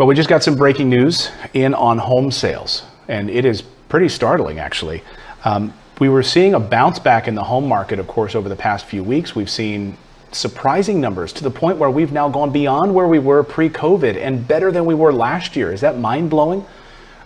Well, we just got some breaking news in on home sales, and it is pretty startling, actually. We were seeing a bounce back in the home market, of course, over the past few weeks. We've seen surprising numbers to the point where we've now gone beyond where we were pre-COVID and better than we were last year. Is that mind-blowing?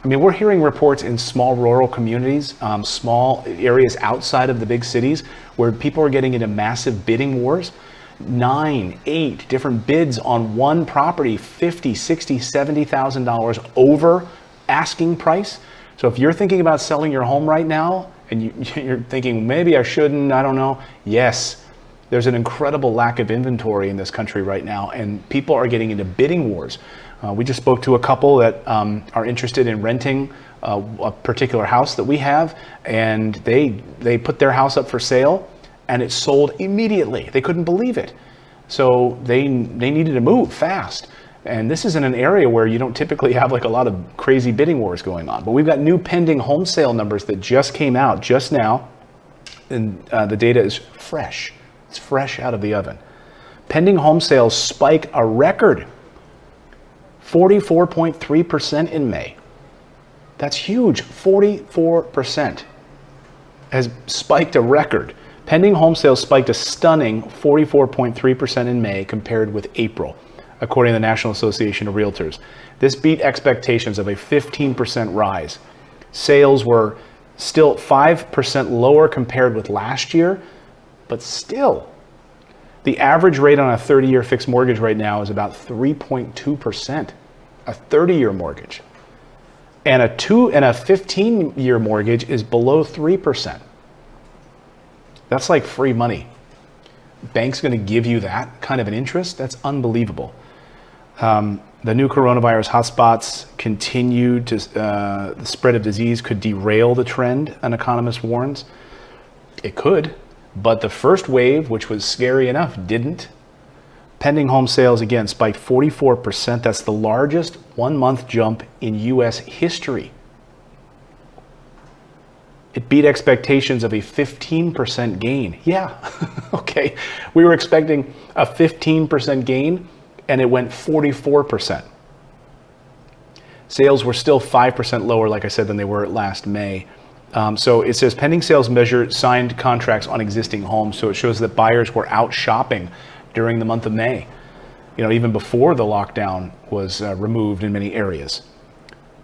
I mean, we're hearing reports in small rural communities, small areas outside of the big cities, where people are getting into massive bidding wars. 9, 8 different bids on one property, $50,000, $60,000, $70,000 over asking price. So if you're thinking about selling your home right now and you're thinking maybe I shouldn't, I don't know. Yes, there's an incredible lack of inventory in this country right now, and people are getting into bidding wars. We just spoke to a couple that are interested in renting a particular house that we have, and they put their house up for sale, and it sold immediately. They couldn't believe it. So they needed to move fast. And this is in an area where you don't typically have like a lot of crazy bidding wars going on. But we've got new pending home sale numbers that just came out just now. And the data is fresh. It's fresh out of the oven. Pending home sales spike a record 44.3% in May. That's huge. 44% has spiked a record. Pending home sales spiked a stunning 44.3% in May compared with April, according to the National Association of Realtors. This beat expectations of a 15% rise. Sales were still 5% lower compared with last year, but still, the average rate on a 30-year fixed mortgage right now is about 3.2%, a 30-year mortgage. And a 15-year mortgage is below 3%. That's like free money. Bank's going to give you that kind of an interest? That's unbelievable. The new coronavirus hotspots continue to, the spread of disease could derail the trend, an economist warns. It could, but the first wave, which was scary enough, didn't. Pending home sales, again, spiked 44%. That's the largest one-month jump in U.S. history. It beat expectations of a 15% gain. Yeah, okay. We were expecting a 15% gain, and it went 44%. Sales were still 5% lower, like I said, than they were last May. So it says pending sales measure signed contracts on existing homes. So it shows that buyers were out shopping during the month of May, even before the lockdown was removed in many areas.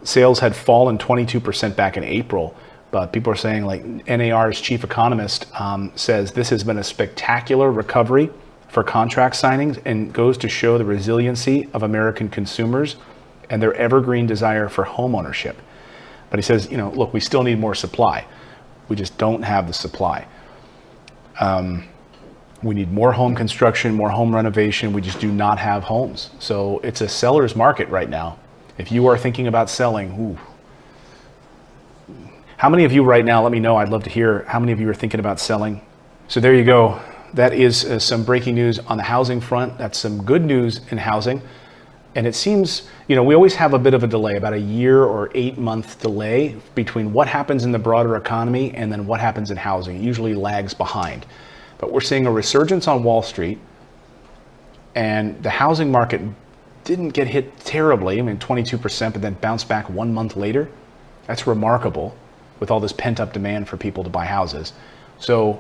Sales had fallen 22% back in April. But people are saying, like NAR's chief economist says, this has been a spectacular recovery for contract signings and goes to show the resiliency of American consumers and their evergreen desire for home ownership. But he says, look, we still need more supply. We just don't have the supply. We need more home construction, more home renovation. We just do not have homes. So it's a seller's market right now. If you are thinking about selling, How many of you right now, let me know, I'd love to hear how many of you are thinking about selling. So there you go. That is some breaking news on the housing front. That's some good news in housing. And it seems, we always have a bit of a delay, about a year or 8-month delay between what happens in the broader economy and then what happens in housing. It usually lags behind. But we're seeing a resurgence on Wall Street, and the housing market didn't get hit terribly, 22%, but then bounced back 1 month later. That's remarkable, with all this pent-up demand for people to buy houses. So,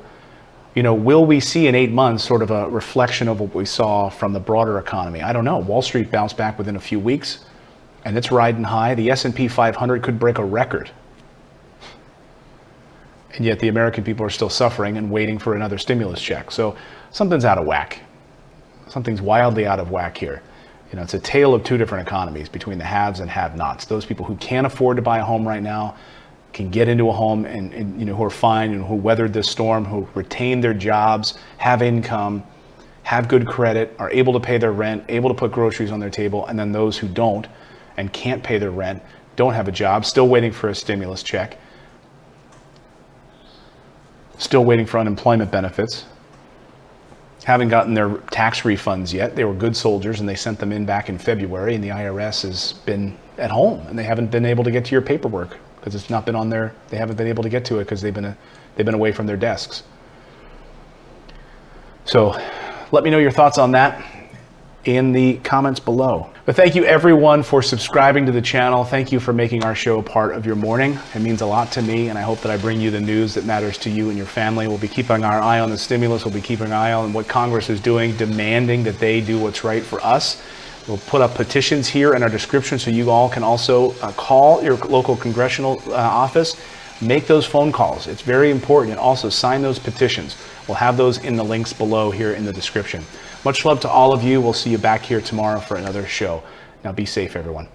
will we see in 8 months sort of a reflection of what we saw from the broader economy? I don't know. Wall Street bounced back within a few weeks, and it's riding high. The S&P 500 could break a record. And yet the American people are still suffering and waiting for another stimulus check. So something's out of whack. Something's wildly out of whack here. It's a tale of two different economies between the haves and have-nots. Those people who can't afford to buy a home right now can get into a home and who are fine and who weathered this storm, who retained their jobs, have income, have good credit, are able to pay their rent, able to put groceries on their table, and then those who don't and can't pay their rent, don't have a job, still waiting for a stimulus check, still waiting for unemployment benefits, haven't gotten their tax refunds yet. They were good soldiers and they sent them in back in February, and the IRS has been at home and they haven't been able to get to your paperwork because it's not been on there. They haven't been able to get to it because they've been away from their desks. So let me know your thoughts on that in the comments below. But thank you everyone for subscribing to the channel. Thank you for making our show a part of your morning. It means a lot to me, and I hope that I bring you the news that matters to you and your family. We'll be keeping our eye on the stimulus. We'll be keeping an eye on what Congress is doing, demanding that they do what's right for us. We'll put up petitions here in our description so you all can also call your local congressional office. Make those phone calls. It's very important. And also sign those petitions. We'll have those in the links below here in the description. Much love to all of you. We'll see you back here tomorrow for another show. Now be safe, everyone.